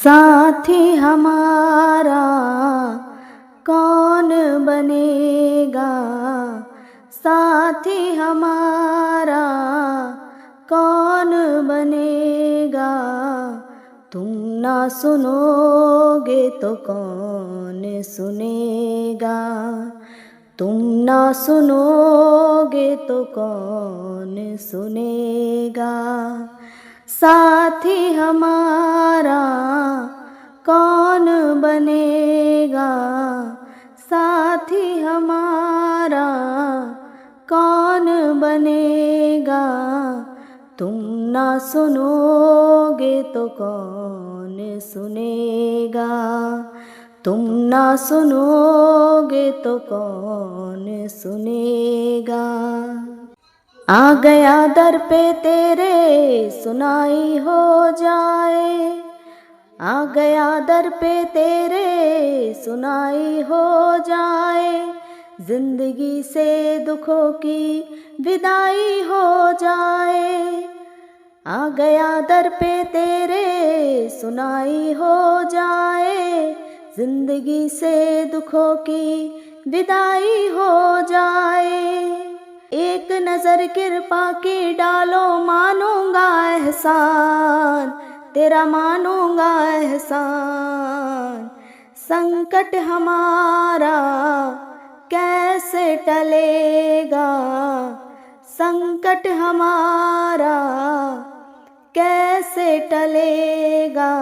साथी हमारा कौन बनेगा, साथी हमारा कौन बनेगा। तुम ना सुनोगे तो कौन सुनेगा, तुम ना सुनोगे तो कौन सुनेगा। साथी हमारा कौन बनेगा, साथी हमारा कौन बनेगा। तुम ना सुनोगे तो कौन सुनेगा, तुम ना सुनोगे तो कौन सुनेगा। आ गया दर पे तेरे सुनाई हो जाए, आ गया दर पे तेरे सुनाई हो जाए। जिंदगी से दुखों की विदाई हो जाए, आ गया दर पे तेरे सुनाई हो जाए। जिंदगी से दुखों की विदाई हो जाए। एक नजर कृपा की डालो, मानूंगा एहसान तेरा, मानूंगा एहसान। संकट हमारा कैसे टलेगा, संकट हमारा कैसे टलेगा।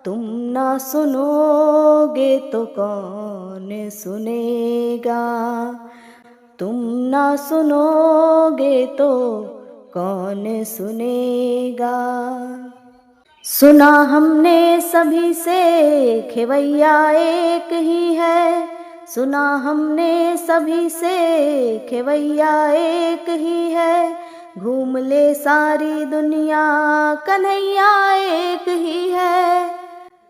तुम ना सुनोगे तो कौन सुनेगा, तुम ना सुनोगे तो कौन सुनेगा। सुना हमने सभी से खेवैया एक ही है, सुना हमने सभी से खेवैया एक ही है। घूम ले सारी दुनिया कन्हैया एक ही है।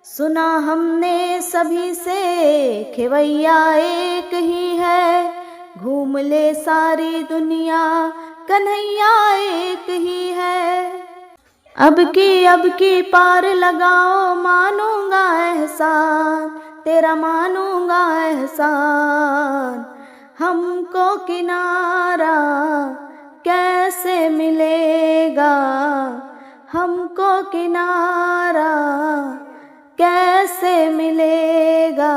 सुना हमने सभी से खेवैया एक ही है। घूम ले सारी दुनिया कन्हैया एक ही है। अब की पार लगाओ, मानूंगा एहसान तेरा, मानूंगा एहसान। हमको किनारा कैसे मिलेगा, हमको किनारा कैसे मिलेगा।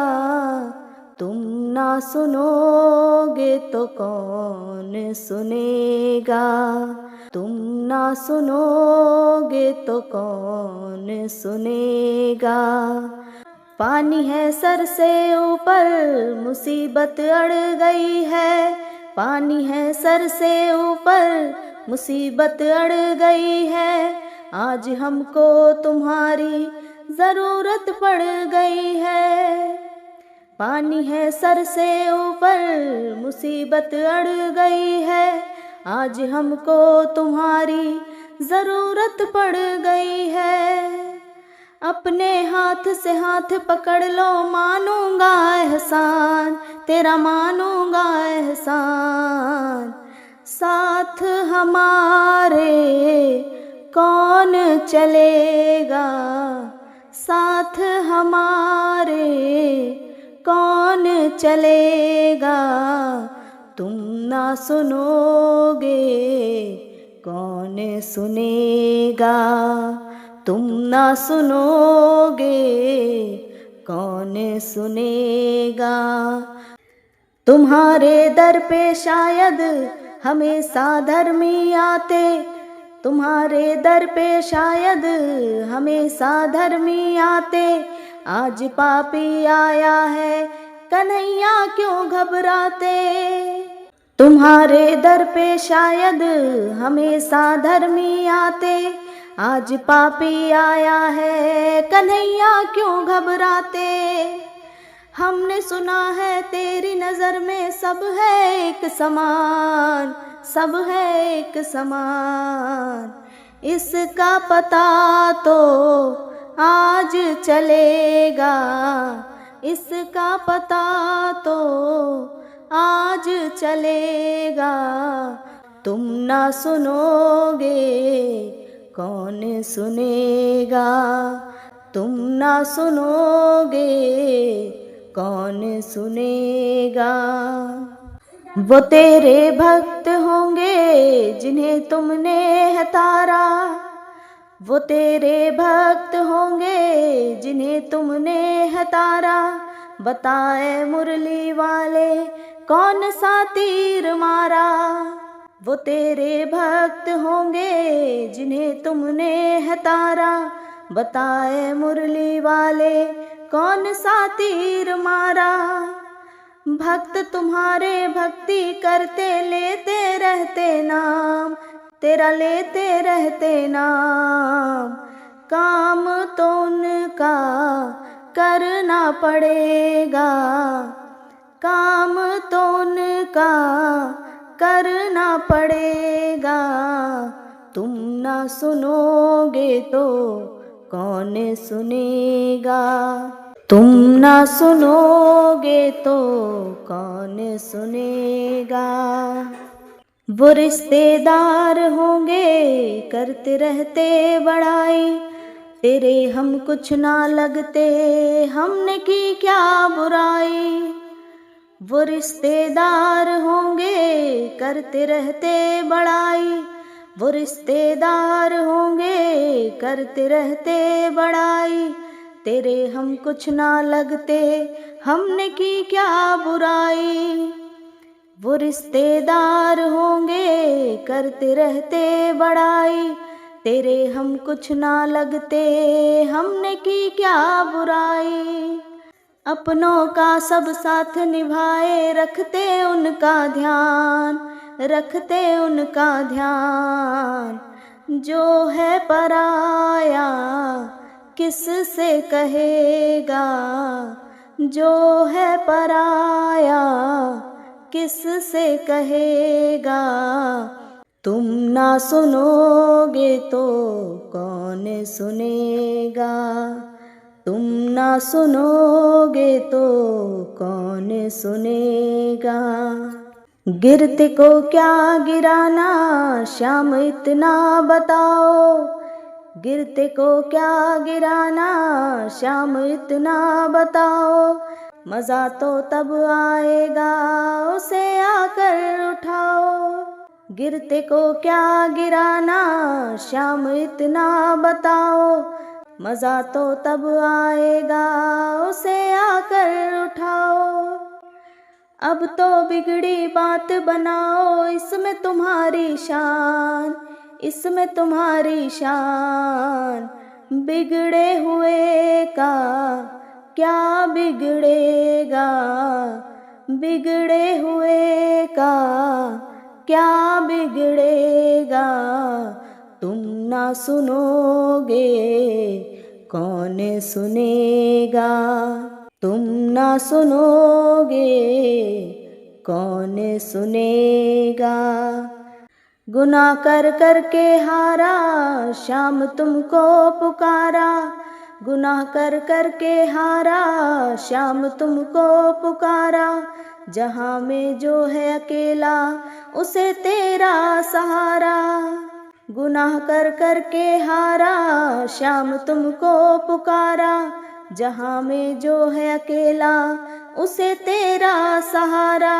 तुम ना सुनोगे तो कौन सुनेगा, तुम ना सुनोगे तो कौन सुनेगा। पानी है सर से ऊपर मुसीबत अड़ गई है, पानी है सर से ऊपर मुसीबत अड़ गई है। आज हमको तुम्हारी ज़रूरत पड़ गई है। पानी है सर से ऊपर मुसीबत अड़ गई है। आज हमको तुम्हारी ज़रूरत पड़ गई है। अपने हाथ से हाथ पकड़ लो, मानूंगा एहसान तेरा, मानूंगा एहसान। साथ हमारे कौन चलेगा, साथ हमारे कौन चलेगा। तुम ना सुनोगे कौन सुनेगा, तुम ना सुनोगे कौन सुनेगा। तुम्हारे दर पे शायद हमेशा धर्मी आते, तुम्हारे दर पे शायद हमेशा धर्मी आते। आज पापी आया है कन्हैया क्यों घबराते। तुम्हारे दर पे शायद हमेशा धर्मी आते। आज पापी आया है कन्हैया क्यों घबराते। हमने सुना है तेरी नज़र में सब है एक समान, सब है एक समान। इसका पता तो आज चलेगा, इसका पता तो आज चलेगा। तुम ना सुनोगे कौन सुनेगा, तुम ना सुनोगे कौन सुनेगा। वो तेरे भक्त होंगे जिन्हें तुमने हतारा, वो तेरे भक्त होंगे जिन्हें तुमने हतारा। बताए मुरली वाले कौन सा तीर मारा, वो तेरे भक्त होंगे जिन्हें तुमने हतारा। बताए मुरली वाले कौन सा तीर मारा। भक्त तुम्हारे भक्ति करते लेते रहते नाम, तेरा लेते रहते नाम। काम तो उनका करना पड़ेगा, काम तो उनका करना पड़ेगा। तुम ना सुनोगे तो कौन सुनेगा, तुम ना सुनोगे तो कौन सुनेगा। वो रिश्तेदार होंगे करते रहते बड़ाई, तेरे हम कुछ ना लगते हमने की क्या बुराई। वो रिश्तेदार होंगे करते रहते बड़ाई, वो रिश्तेदार होंगे करते रहते बड़ाई। तेरे हम कुछ ना लगते हमने की क्या बुराई। वो रिश्तेदार होंगे करते रहते बड़ाई, तेरे हम कुछ ना लगते हमने की क्या बुराई। अपनों का सब साथ निभाए रखते उनका ध्यान, रखते उनका ध्यान। जो है पराया किस से कहेगा, जो है पराया किस से कहेगा। तुम ना सुनोगे तो कौन सुनेगा, तुम ना सुनोगे तो कौन सुनेगा। गिरते को क्या गिराना श्याम इतना बताओ, गिरते को क्या गिराना श्याम इतना बताओ। मज़ा तो तब आएगा उसे आकर उठाओ। गिरते को क्या गिराना श्याम इतना बताओ, मज़ा तो तब आएगा उसे आकर उठाओ। अब तो बिगड़ी बात बनाओ इसमें तुम्हारी शान, इसमें तुम्हारी शान। बिगड़े हुए का क्या बिगड़ेगा, बिगड़े हुए का क्या बिगड़ेगा। तुम ना सुनोगे कौन सुनेगा, तुम ना सुनोगे कौन सुनेगा। गुनाह कर कर के हारा श्याम तुमको पुकारा, गुनाह कर कर के हारा श्याम तुमको पुकारा। जहाँ में जो है अकेला उसे तेरा सहारा। गुनाह कर कर के हारा श्याम तुमको पुकारा, जहाँ में जो है अकेला उसे तेरा सहारा।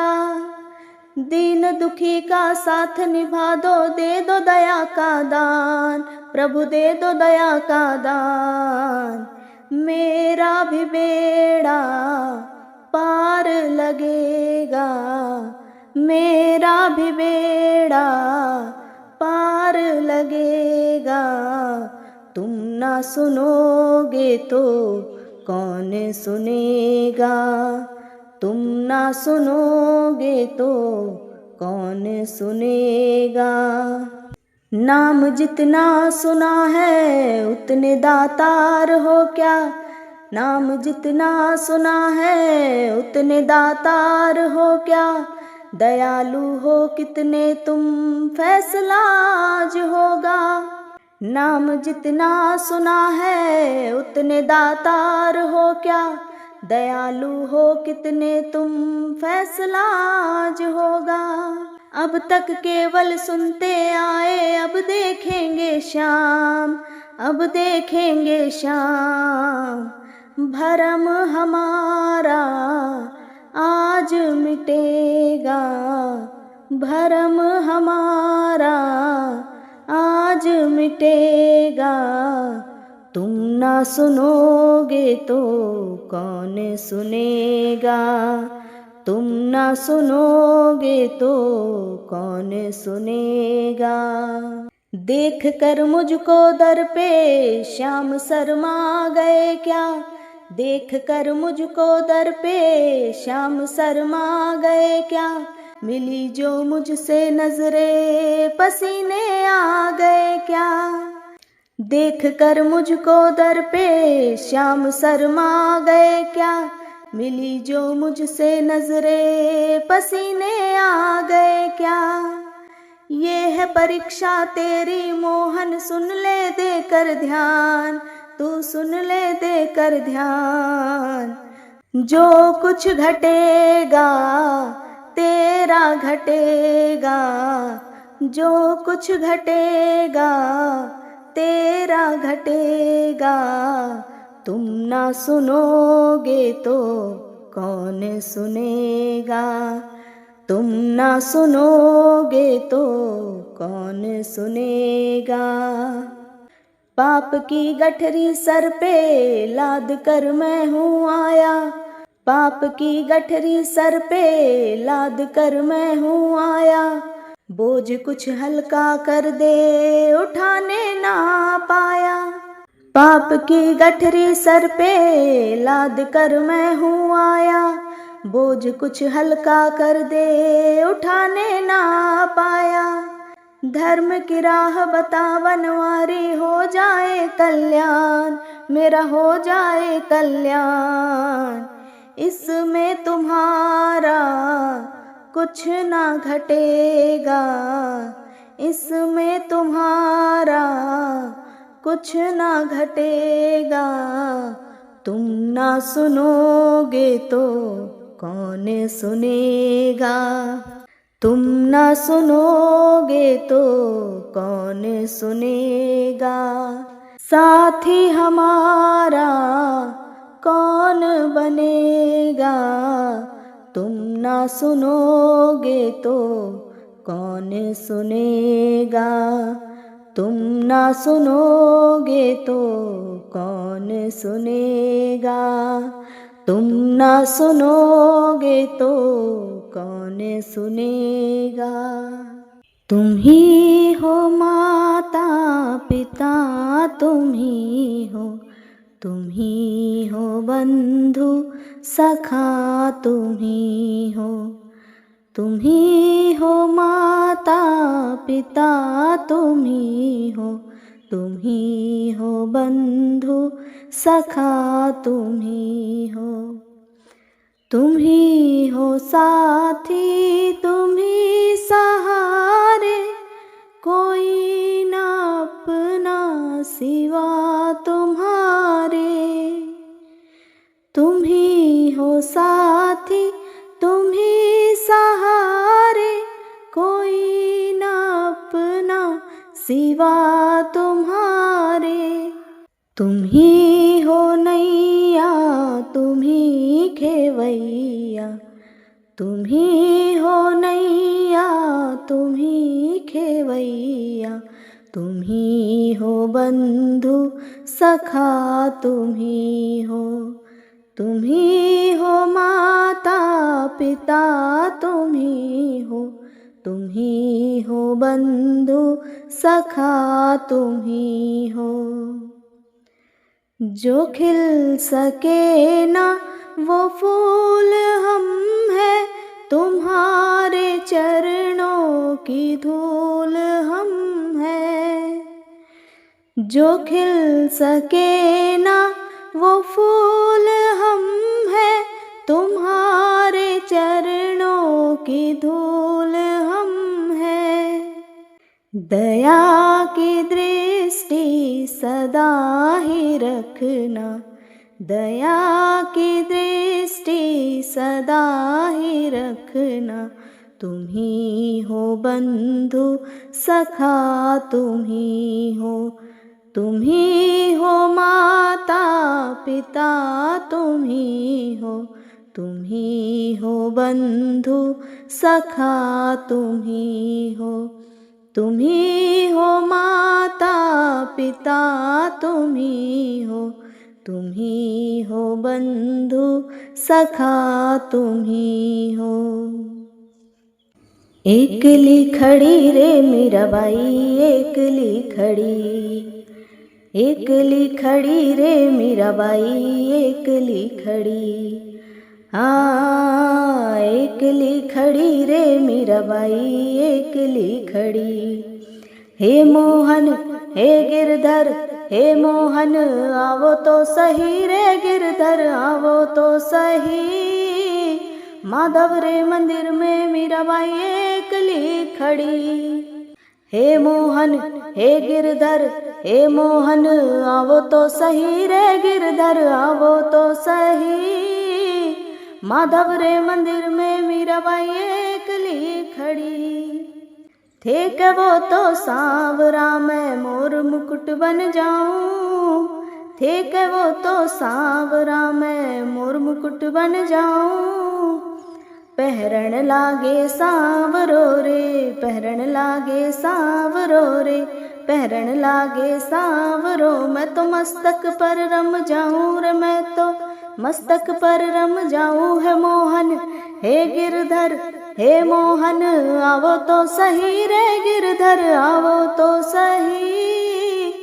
दीन दुखी का साथ निभा दो, दे दो दया का दान, प्रभु दे दो दया का दान। मेरा भी बेड़ा पार लगेगा, मेरा भी बेड़ा पार लगेगा। तुम ना सुनोगे तो कौन सुनेगा, तुम ना सुनोगे तो कौन सुनेगा। नाम जितना सुना है उतने दातार हो क्या, नाम जितना सुना है उतने दातार हो क्या। दयालु हो कितने तुम फैसला आज होगा। नाम जितना सुना है उतने दातार हो क्या, दयालु हो कितने तुम फैसला आज होगा। अब तक केवल सुनते आए अब देखेंगे श्याम, अब देखेंगे श्याम। भरम हमारा आज मिटेगा, भरम हमारा आज मिटेगा। तुम ना सुनोगे तो कौन सुनेगा, तुम ना सुनोगे तो कौन सुनेगा। देख कर मुझको दर पे श्याम शर्मा गए क्या, देख कर मुझको दर पे श्याम शर्मा गए क्या। मिली जो मुझसे नजरे पसीने आ गए क्या। देख कर मुझको दर पे श्याम शर्मा गए क्या। मिली जो मुझसे नजरे पसीने आ गए क्या। ये है परीक्षा तेरी मोहन, सुन ले दे कर ध्यान, तू सुन ले दे कर ध्यान। जो कुछ घटेगा तेरा घटेगा, जो कुछ घटेगा तेरा घटेगा। तुम ना सुनोगे तो कौन सुनेगा, तुम ना सुनोगे तो कौन सुनेगा। पाप की गठरी सर पे लाद कर मैं हूँ आया, पाप की गठरी सर पे लाद कर मैं हूँ आया। बोझ कुछ हल्का कर दे उठाने ना पाया। पाप की गठरी सर पे लाद कर मैं हूँ आया। बोझ कुछ हल्का कर दे उठाने ना पाया। धर्म की राह बता बनवारी, हो जाए कल्याण मेरा, हो जाए कल्याण। इसमें तुम्हारा कुछ ना घटेगा, इसमें तुम्हारा कुछ ना घटेगा। तुम ना सुनोगे तो कौन सुनेगा, तुम ना सुनोगे तो कौन सुनेगा। साथी हमारा कौन बनेगा, तुम ना सुनोगे तो कौन सुनेगा। तुम ना सुनोगे तो कौन सुनेगा, तुम ना सुनोगे तो कौन सुनेगा। तुम ही हो माता पिता, तुम ही हो, तुम ही हो बंधु सखा, तुम ही हो। तुम ही हो माता पिता, तुम ही हो, तुम ही हो बंधु सखा, तुम ही हो। तुम ही हो साथी, तुम ही सहारे, कोई ना अपना सिवा तुम्हारे। तुम ही हो साथी, तुम ही सहारे, कोई ना अपना सिवा तुम्हारे। तुम ही हो नैया, तुम ही खेवैया, तुम ही हो नैया, तुम ही खेवैया। तुम ही हो बंधु सखा, तुम ही हो। तुम ही हो माता पिता, तुम ही हो, तुम ही हो बंधु सखा, तुम ही हो। जो खिल सके ना वो फूल हम हैं, तुम्हारे चरणों की धूल हम हैं। जो खिल सके ना वो फूल हम हैं, तुम्हारे चरणों की धूल हम हैं। दया की दृष्टि सदा ही रखना, दया की दृष्टि सदा ही रखना। तुम ही हो बंधु सखा, तुम ही हो, तुम ही हो माता पिता, तुम ही हो, तुम ही हो बंधु सखा, तुम ही हो, तुम ही हो माता पिता, तुम ही हो, तुम ही हो बंधु सखा, तुम ही हो। एकली खड़ी रे मीराबाई, एकली खड़ी, एकली खड़ी रे मीराबाई, एकली खड़ी, हाँ एकली खड़ी रे मीराबाई, एकली खड़ी। हे मोहन हे गिरधर, हे मोहन आवो तो सही रे गिरधर, आवो तो सही। माधव रे मंदिर में मीराबाई एकली खड़ी। हे मोहन हे गिरधर, हे मोहन आवो तो सही रे गिरधर, आवो तो सही। माधव रे मंदिर में मीराबाई एकली खड़ी। थे के वो तो सांवरा, मैं मोर मुकुट बन जाऊं, थे के वो तो सांवरा, मैं मोर मुकुट बन जाऊं। पहरण लागे सांवरो रे, पहरण लागे सांवरो रे, पहरण लागे सांवरो। मैं तो मस्तक पर रम जाऊं रे, मैं तो मस्तक पर रम जाऊं। है मोहन हे गिरधर, हे मोहन आवो तो सही रे गिरधर, आवो तो सही।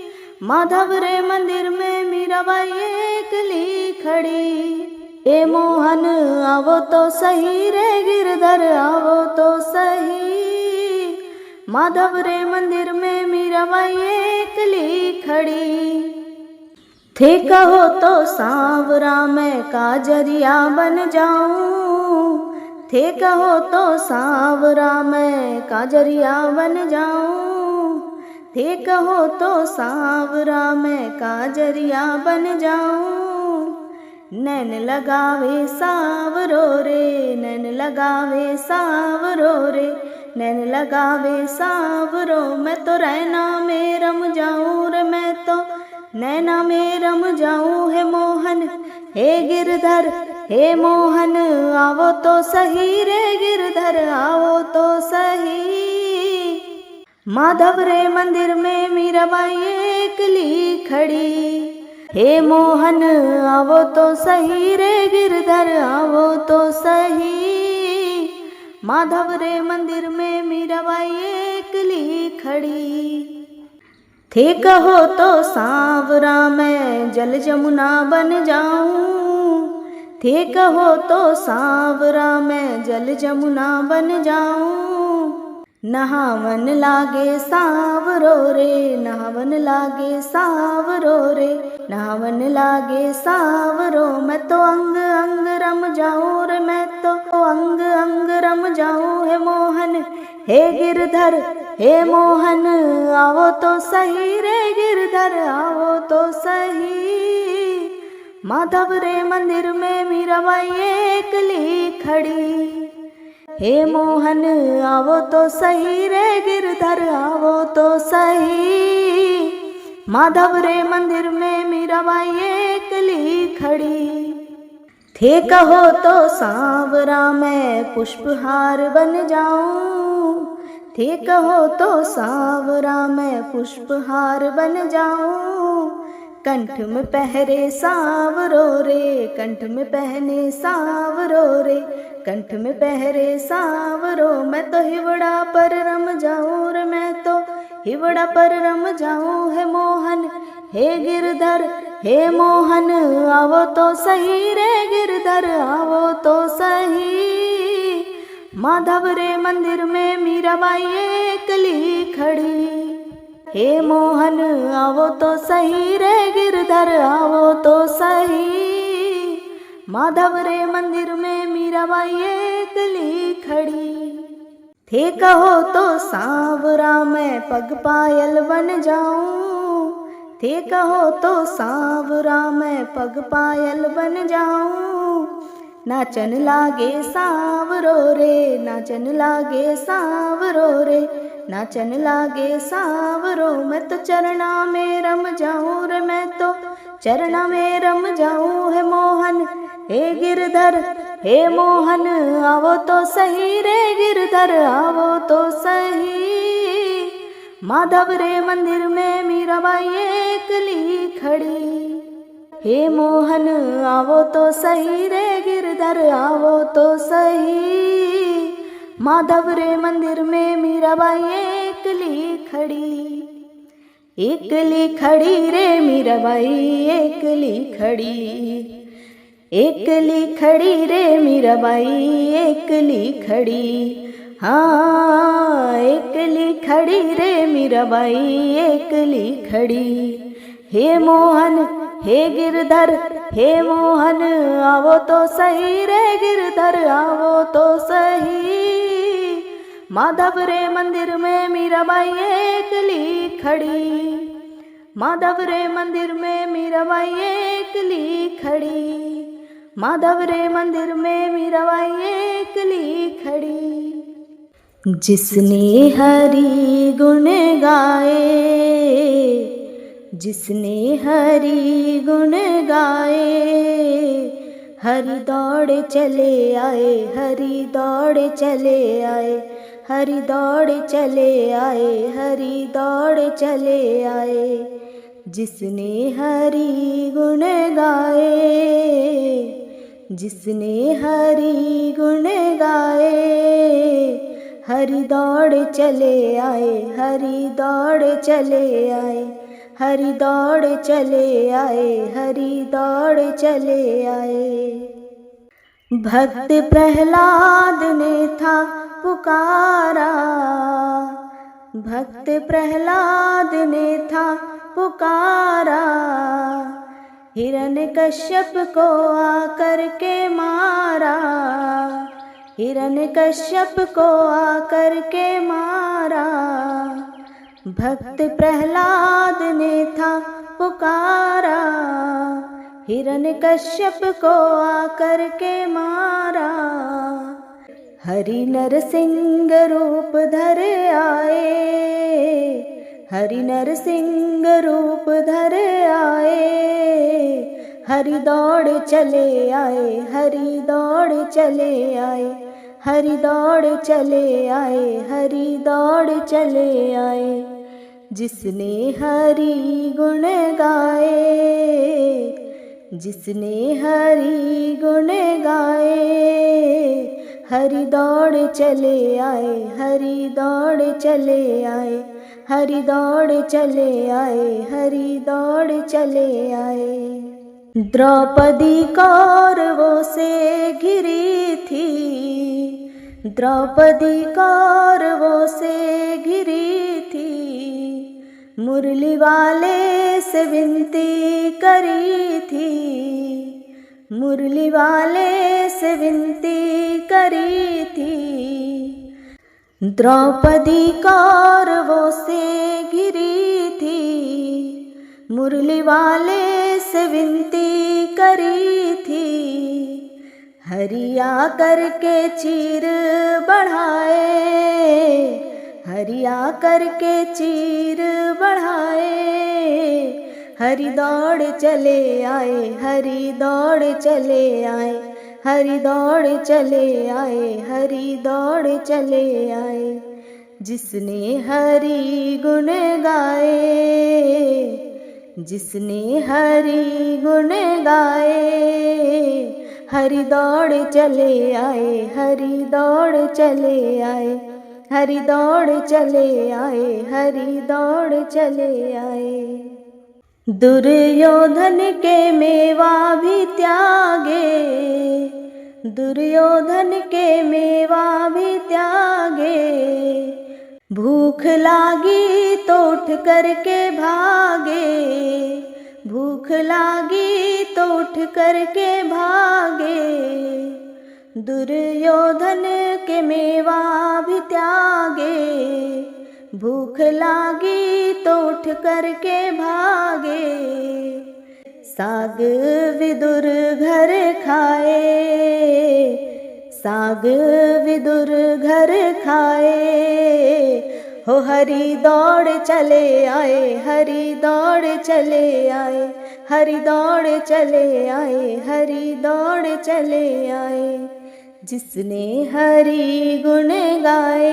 माधव रे मंदिर में मीराबाई एकली खड़ी। हे मोहन आवो तो सही रे गिरधर, आवो तो सही। माधव रे मंदिर में मीराबाई एकली खड़ी। थे कहो तो सांवरा, मैं काजरिया बन जाऊं, थे कहो तो सांवरा, मैं काजरिया बन जाऊं, थे कहो तो सांवरा, मैं काजरिया बन जाऊं। नैन लगावे सांवरो रे, नैन लगावे सांवरो रे, नैन लगावे सांवरो। मैं तो रैना में रम जाऊं रे, मैं तो नैना में रम जाऊं। है मोहन हे गिरधर, हे मोहन आवो तो सही रे गिरधर, आवो तो सही। माधव रे मंदिर में मीराबाई एकली खड़ी। हे मोहन आवो तो सही रे गिरधर, आवो तो सही। माधव रे मंदिर में मीराबाई एकली खड़ी। थे कहो तो सांवरा, मैं जल जमुना बन जाऊं, थे कहो तो सांवरा, मैं जल जमुना बन जाऊं। नहावन लागे सांवरो रे, नहावन लागे सांवरो रे, नहावन लागे सांवरो। मैं तो अंग अंग रम जाऊं रे, मैं तो अंग अंग रम जाऊं। है मोहन हे गिरधर, हे मोहन आवो तो सही रे गिरधर, आवो तो सही। माधव रे मंदिर में मीराबाई एकली खड़ी। हे मोहन आवो तो सही रे गिरधर, आवो तो सही। माधव रे मंदिर में मीराबाई एकली खड़ी। थे कहो तो सांवरा, मैं पुष्पहार बन जाऊं, थे कहो तो सांवरा, मैं पुष्पहार बन जाऊं। कंठ में पहरे सांवरो रे, कंठ में पहने सांवरो रे, कंठ में पहरे सांवरो। मैं तो हिवड़ा पर रम जाऊं रे, मैं तो हिवड़ा पर रम जाऊं। है मोहन हे गिरधर, हे मोहन आवो तो सही रे गिरधर, आवो तो सही। माधव रे मंदिर में मीराबाई एकली खड़ी। हे मोहन आवो तो सही रे गिरधर, आवो तो सही। माधव रे मंदिर में मीराबाई एकली खड़ी। थे कहो तो सांवरा, मैं पग पायल बन जाऊं, थे कहो तो सांवरा, मैं पग पायल बन जाऊं। नाचन लागे सांवरो रे, नाचन लागे सांवरो रे, नाचन लागे सांवरो, मैं तो चरना में रम जाऊं रे, मैं तो चरना में रम जाऊं। है मोहन हे गिरधर हे मोहन, आवो तो सही रे गिरधर आवो तो सही। माधव रे मंदिर में मीराबाई एकली खड़ी, हे मोहन आवो तो सही रे गिरधर आवो तो सही। माधव रे मंदिर में मीराबाई एकली खड़ी, एकली खड़ी रे मीराबाई एकली खड़ी, एकली खड़ी रे मीराबाई एकली खड़ी। हाँ एकली खड़ी रे मीराबाई एकली खड़ी। हे मोहन हे गिरधर हे मोहन, आवो तो सही रे गिरधर आवो तो सही। माधव रे मंदिर में मीराबाई एकली खड़ी, माधव रे मंदिर में मीराबाई एकली खड़ी, माधव रे मंदिर में मीराबाई एकली खड़ी। जिसने हरि गुण गाए, जिसने हरि गुण गाए, हरि दौड़ चले आए, हरि दौड़ चले आए, हरि दौड़ चले आए, हरि दौड़ चले आए। जिसने हरि गुण गाए, जिसने हरि गुण गाए, हरि दौड़ चले आए, हरि दौड़ चले आए, हरि दौड़ चले आए, हरि दौड़ चले आए। भक्त प्रहलाद ने था पुकारा, भक्त प्रहलाद ने था पुकारा, हिरण्यकश्यप को आकर के मारा, हिरण्यकश्यप को आकर के मारा। भक्त प्रहलाद ने था पुकारा, हिरण्यकश्यप को आकर के मारा। हरि नरसिंह रूप धर आए, हरि नरसिंह रूप धर आए, हरि दौड़ चले आए, हरि दौड़ चले आए, हरि दौड़ चले आए, हरि दौड़ चले आए। जिसने हरि गुण गाए, जिसने हरि गुण गाए, हरि दौड़ चले आए, हरि दौड़ चले आए, हरि दौड़ चले आए, हरि दौड़ चले आए। द्रौपदी कौरवों से घिरी थी, द्रौपदी कौरवों से घिरी थी, मुरली वाले से विनती करी थी, मुरली वाले से विनती करी थी। द्रौपदी कौरवों से घिरी थी, मुरली वाले से विनती करी थी। हरिया करके चीर बढ़ाए, हरिया करके चीर बढ़ाए, हरि दौड़ चले आए, हरि दौड़ चले आए, हरि दौड़ चले आए, हरि दौड़ चले आए। जिसने हरि गुण गाए, जिसने हरि गुण गाए, हरि दौड़ चले आए, हरि दौड़ चले आए, हरि दौड़ चले आए, हरि दौड़ चले आए। दुर्योधन के मेवा भी त्यागे, दुर्योधन के मेवा भी त्यागे, भूख लागी तो उठ करके भागे, भूख लागी तो उठ करके भागे। दुर्योधन के मेवा भी त्यागे, भूख लागी तो उठ करके भागे। साग विदुर घर खाए, साग विदुर घर खाए, हो हरि दौड़ चले आए, हरि दौड़ चले आए, हरि दौड़ चले आए, हरि दौड़ चले आए। जिसने हरि गुण गाए,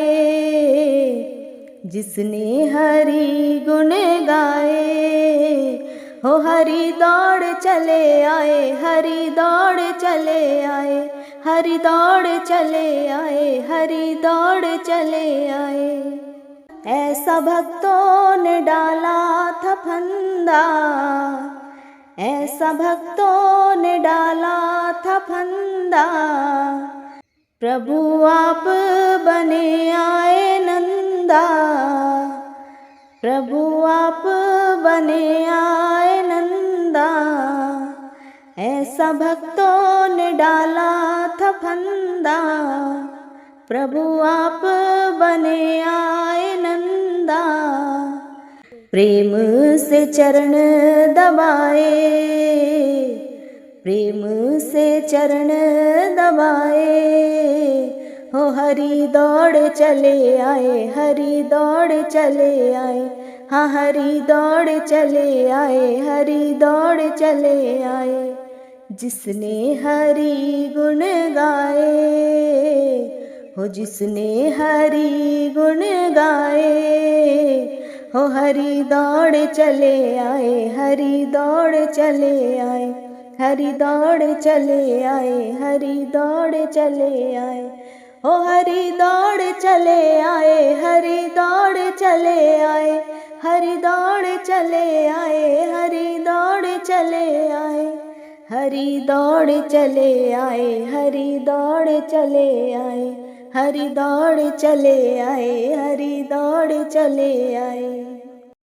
जिसने हरि गुण गाए, हो हरि दौड़ चले आए, हरि दौड़ चले आए, हरि दौड़ चले आए, हरि दौड़ चले आए। ऐसा भक्तों ने डाला था फंदा, ऐसा भक्तों ने डाला था फंदा, प्रभु आप बने आए नंदा, प्रभु आप बने आए नंदा। ऐसा भक्तों ने डाला था फंदा, प्रभु आप बने आए नंदा। प्रेम से चरण दबाए, प्रेम से चरण दबाए, हो हरि दौड़ चले आए, हरि दौड़ चले आए, हाँ हरि दौड़ चले आए, हरि दौड़ चले आए। जिसने हरि गुण गाए, हो जिसने हरि गुण गाए, हो हरि दौड़ चले आए, हरि दौड़ चले आए, हरि दौड़ चले आए, हरि दौड़ चले आए, हो हरि दौड़ चले आए, हरि दौड़ चले आए, हरि दौड़ चले आए, हरि दौड़ चले आए, हरि दौड़ चले आए, हरि दौड़ चले आए, हरि दौड़ चले आए, हरि दौड़ चले आए।